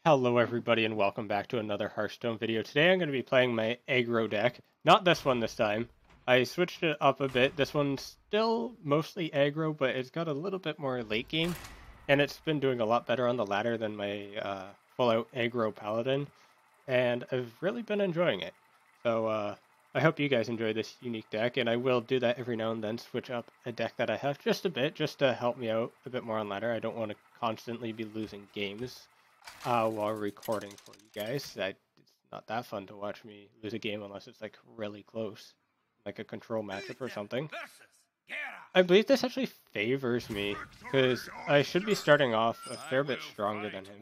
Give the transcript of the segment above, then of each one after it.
Hello everybody and welcome back to another Hearthstone video. Today I'm going to be playing my Aggro deck. Not this one this time. I switched it up a bit. This one's still mostly aggro, but it's got a little bit more late game. And it's been doing a lot better on the ladder than my full-out aggro paladin. And I've really been enjoying it. So I hope you guys enjoy this unique deck. And I will do that every now and then, switch up a deck that I have just a bit, just to help me out a bit more on ladder. I don't want to constantly be losing games while recording for you guys. It's not that fun to watch me lose a game unless it's like really close, like a control matchup or something. I believe this actually favors me because I should be starting off a fair bit stronger than him.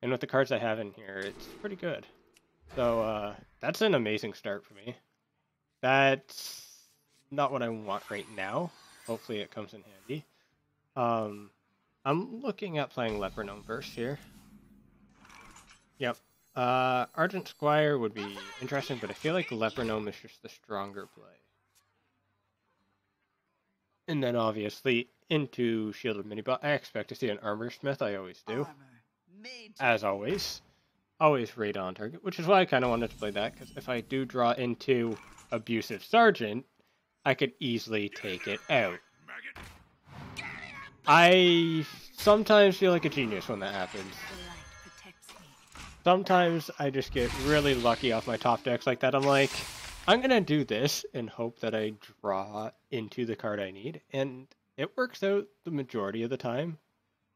And with the cards I have in here, it's pretty good. So that's an amazing start for me. That's not what I want right now. Hopefully it comes in handy. I'm looking at playing Leper Gnome first here. Yep. Argent Squire would be interesting, but I feel like Leper Gnome is just the stronger play. And then obviously into Shielded Minibot. I expect to see an Armor Smith, I always do. As always. Always raid on target, which is why I kind of wanted to play that, because if I do draw into Abusive Sergeant, I could easily take it out. I sometimes feel like a genius when that happens. Sometimes I just get really lucky off my top decks like that. I'm like, I'm going to do this and hope that I draw into the card I need. And it works out the majority of the time,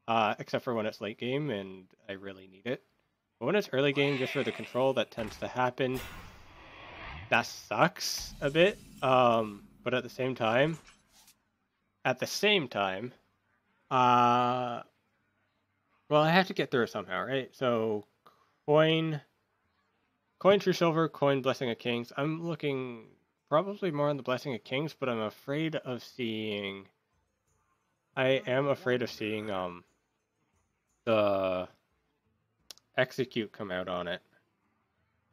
except for when it's late game and I really need it. But when it's early game, just for the control, that tends to happen. That sucks a bit. But at the same time, well, I have to get through it somehow, right? So, coin True Silver, coin Blessing of Kings. I'm looking probably more on the Blessing of Kings, but I'm afraid of seeing... I am afraid of seeing the Execute come out on it.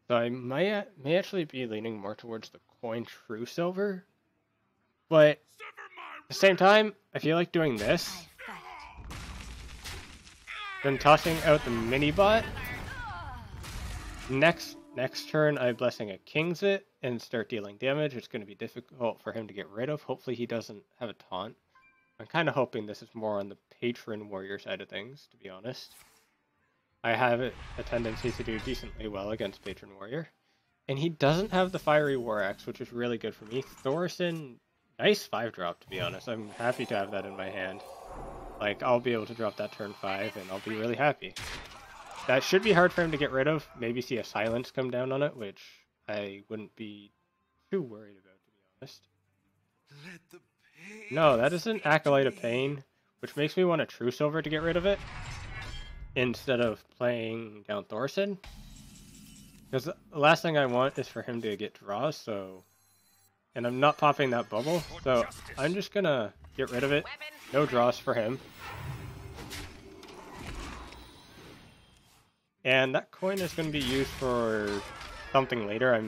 So I may actually be leaning more towards the coin True Silver, but at the same time, I feel like doing this. Then tossing out the mini-bot. Next turn, I Blessing a Kings it and start dealing damage. It's going to be difficult for him to get rid of. Hopefully he doesn't have a taunt. I'm kind of hoping this is more on the Patron Warrior side of things, to be honest. I have a tendency to do decently well against Patron Warrior. And he doesn't have the Fiery War Axe, which is really good for me. Thorson, nice 5-drop, to be honest. I'm happy to have that in my hand. Like, I'll be able to drop that turn 5, and I'll be really happy. That should be hard for him to get rid of. Maybe see a Silence come down on it, which I wouldn't be too worried about, to be honest. No, that is an Acolyte of Pain, which makes me want a True Silver to get rid of it, instead of playing down Thorson. Because the last thing I want is for him to get draws, so... And I'm not popping that bubble, so I'm just gonna get rid of it. No draws for him. And that coin is going to be used for something later. It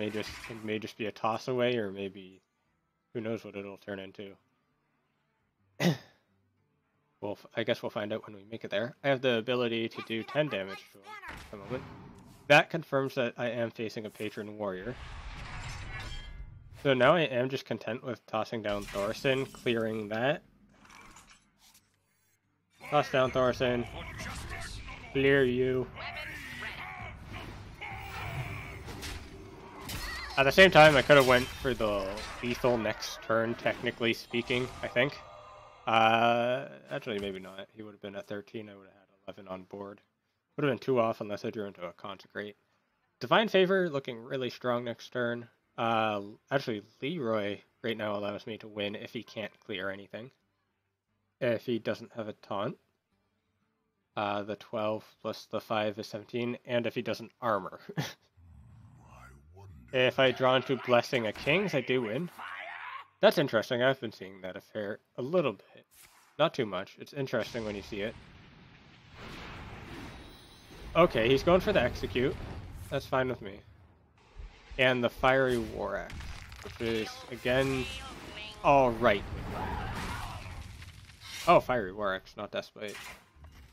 may just be a toss away, or maybe who knows what it'll turn into. Well, I guess we'll find out when we make it there. I have the ability to do 10 damage to him at the moment. That confirms that I am facing a Patron Warrior. So now I am just content with tossing down Thorson, clearing that. Toss down Thorson. Clear you. At the same time, I could have went for the lethal next turn, technically speaking, I think. Actually, maybe not. He would have been at 13. I would have had 11 on board. Would have been 2 off unless I drew into a Consecrate. Divine Favor looking really strong next turn. Actually, Leroy right now allows me to win if he can't clear anything. If he doesn't have a taunt. The 12 plus the 5 is 17, and if he doesn't armor. If I draw into Blessing of Kings, I do win. That's interesting. I've been seeing that affair a little bit. Not too much. It's interesting when you see it. Okay, he's going for the Execute. That's fine with me. And the Fiery War Axe, which is, again, alright. Oh, Fiery War Axe, not Deathblade.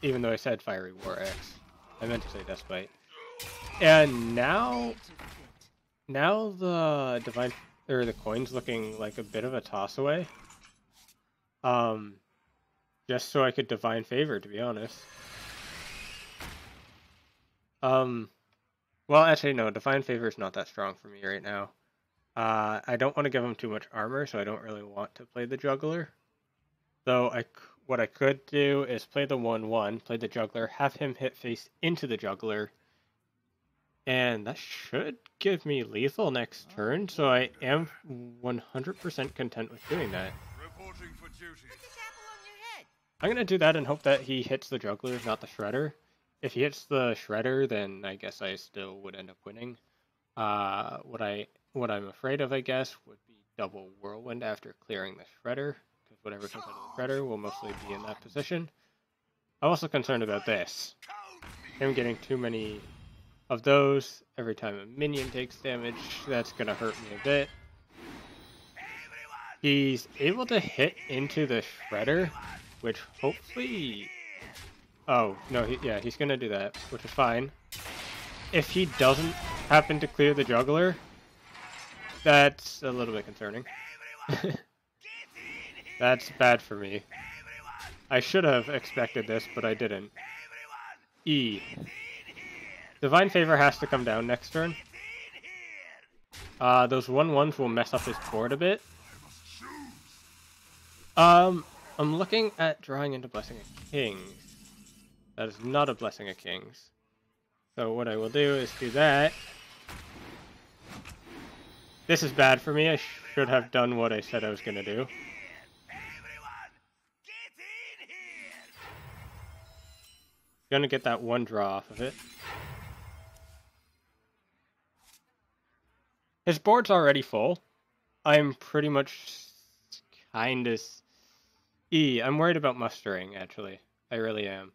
Even though I said Fiery War Axe. I meant to say Despite. And now the divine or the coin's looking like a bit of a toss away. Just so I could divine favor, to be honest. Well, actually, no. Divine favor is not that strong for me right now. I don't want to give him too much armor, so I don't really want to play the juggler. Though what I could do is play the 1/1, play the juggler, have him hit face into the juggler, and that should give me lethal next turn. So I am 100% content with doing that. Reporting for duty. I'm gonna do that and hope that he hits the juggler, not the shredder. If he hits the shredder, then I guess I still would end up winning. What I'm afraid of, I guess, would be double whirlwind after clearing the shredder, because whatever comes out of the shredder will mostly be in that position. I'm also concerned about this. Him getting too many of those every time a minion takes damage, that's gonna hurt me a bit. He's able to hit into the shredder, which hopefully... Oh, no, he's gonna do that, which is fine. If he doesn't happen to clear the juggler, that's a little bit concerning. That's bad for me. I should have expected this, but I didn't. E. Divine Favor has to come down next turn. Those 1/1s will mess up his board a bit. I'm looking at drawing into Blessing of Kings. That is not a Blessing of Kings. So what I will do is do that. This is bad for me. I should have done what I said I was going to do. Gonna get that one draw off of it. His board's already full. I'm pretty much kind of... I'm worried about mustering, actually. I really am.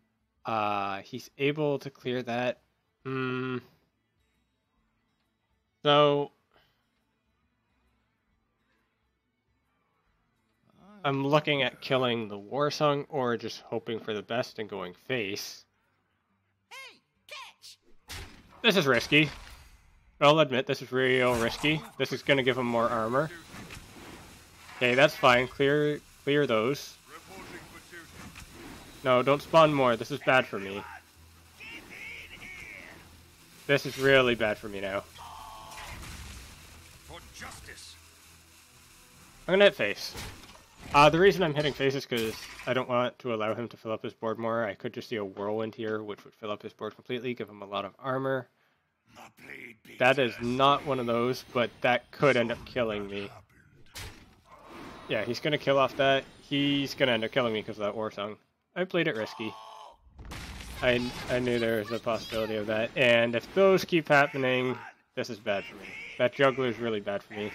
He's able to clear that. So... I'm looking at killing the Warsong or just hoping for the best and going face. This is risky. I'll admit this is real risky. This is going to give him more armor. Okay, that's fine. Clear those. No, don't spawn more. This is bad for me. This is really bad for me now. I'm going to hit face. The reason I'm hitting face is because I don't want to allow him to fill up his board more. I could just see a whirlwind here, which would fill up his board completely, give him a lot of armor. That is not one of those, but that could end up killing me. Yeah, he's going to kill off that. He's going to end up killing me because of that Warsong. I played it risky. I knew there was a possibility of that. And if those keep happening, this is bad for me. That juggler is really bad for me.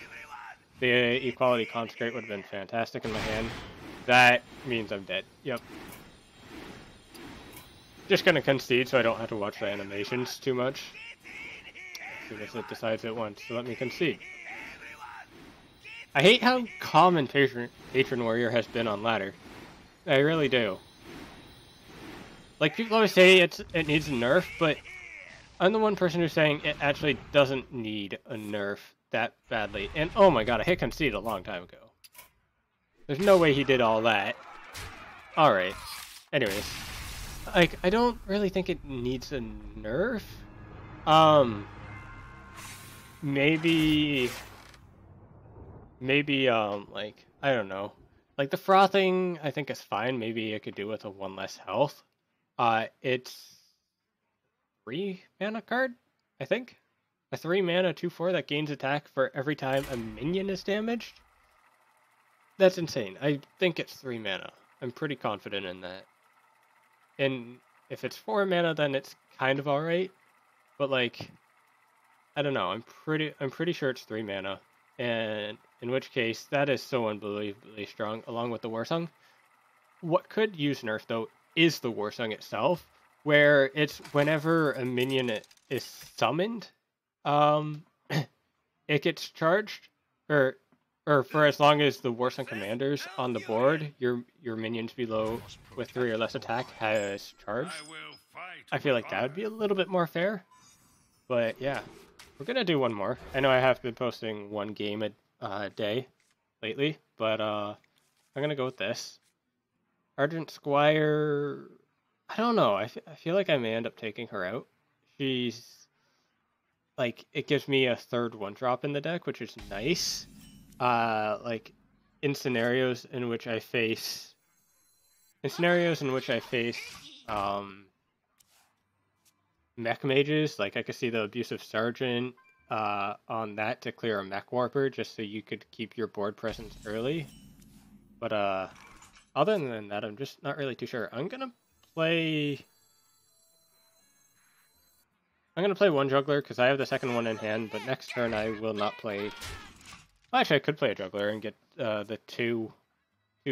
The Equality Consecrate would have been fantastic in my hand. That means I'm dead. Yep. Just gonna concede so I don't have to watch the animations too much. See if it decides it wants to let me concede. I hate how common Patron Warrior has been on ladder. I really do. Like, people always say it needs a nerf, but I'm the one person who's saying it actually doesn't need a nerf that badly. And oh my god, I hit concede a long time ago. There's no way he did all that. Alright. Anyways. Like, I don't really think it needs a nerf. Maybe, like, I don't know. Like, the frothing, I think is fine. Maybe I could do with a 1 less health. It's 3 mana card, I think. A 3 mana 2/4 that gains attack for every time a minion is damaged? That's insane. I think it's 3 mana. I'm pretty confident in that. And if it's 4 mana, then it's kind of alright. But like, I don't know. I'm pretty sure it's 3 mana. And in which case, that is so unbelievably strong, along with the Warsong. What could use nerf, though, is the Warsong itself, where it's whenever a minion is summoned, it gets charged, or for as long as the Warsong commanders on the board, your minions below with 3 or less attack has charged. I feel like that would be a little bit more fair. But yeah, we're gonna do one more. I know I have been posting one game a day lately, but I'm gonna go with this. Argent Squire, I don't know. I feel like I may end up taking her out. She's like, it gives me a third one drop in the deck, which is nice. Like in scenarios in which I face mech mages, like I could see the Abusive Sergeant on that to clear a mech warper, just so you could keep your board presence early. But other than that, I'm just not really too sure. I'm gonna play one juggler because I have the second one in hand, but next turn I will not play. Well, actually, I could play a juggler and get the two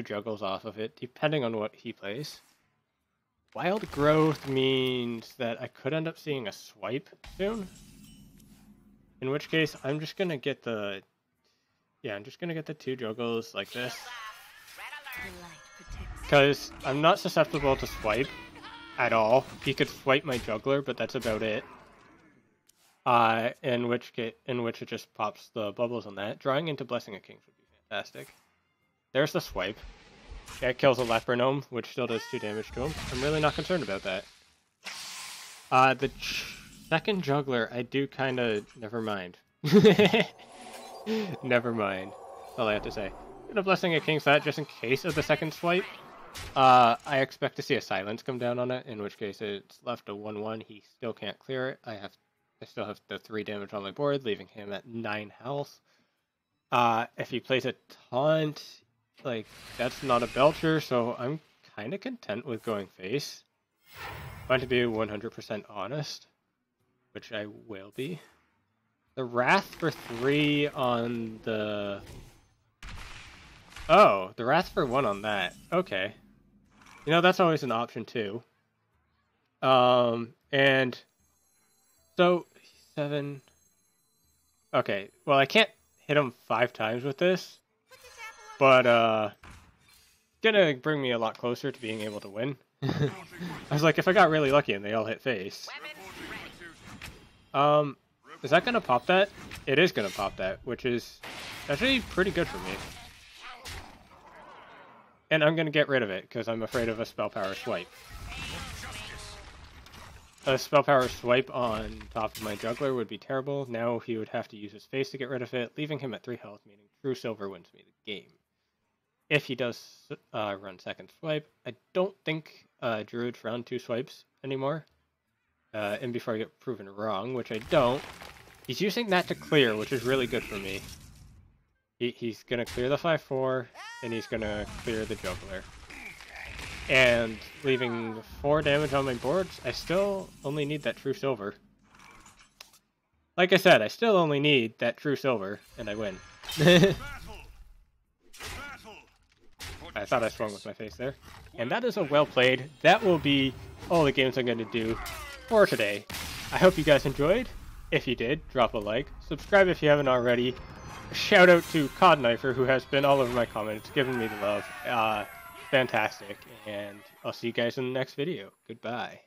juggles off of it, depending on what he plays. Wild Growth means that I could end up seeing a swipe soon. In which case, I'm just gonna get the two juggles like this. Because I'm not susceptible to swipe at all. He could swipe my juggler, but that's about it. In which it just pops the bubbles on that. Drawing into Blessing of Kings would be fantastic. There's the swipe. That kills a leper gnome, which still does 2 damage to him. I'm really not concerned about that. The second juggler, I do kind of... Never mind. Never mind. That's all I have to say. A Blessing of Kings that just in case of the second swipe. I expect to see a silence come down on it, in which case it's left a 1/1. He still can't clear it. I still have the 3 damage on my board, leaving him at 9 health. If he plays a taunt, like, that's not a belcher, so I'm kind of content with going face. If I'm to be 100% honest, which I will be. The Wrath for 3 on the... Oh, the Wrath for 1 on that. Okay. You know, that's always an option too. And so 7. Okay, well I can't hit him 5 times with this, but gonna bring me a lot closer to being able to win. I was like, if I got really lucky and they all hit face. Is that gonna pop that? It is gonna pop that, which is actually pretty good for me. And I'm gonna get rid of it, because I'm afraid of a Spell Power Swipe. A Spell Power Swipe on top of my Juggler would be terrible. Now he would have to use his face to get rid of it, leaving him at 3 health, meaning True Silver wins me the game. If he does run second swipe, I don't think Druids run 2 swipes anymore. And before I get proven wrong, which I don't, he's using that to clear, which is really good for me. He's going to clear the 5/4, and he's going to clear the Juggler. And leaving 4 damage on my boards, I still only need that True Silver. Like I said, I still only need that True Silver, and I win. I thought I swung with my face there. And that is a well played. That will be all the games I'm going to do for today. I hope you guys enjoyed. If you did, drop a like. Subscribe if you haven't already. Shout out to Codknifer, who has been all over my comments, giving me the love. Fantastic. And I'll see you guys in the next video. Goodbye.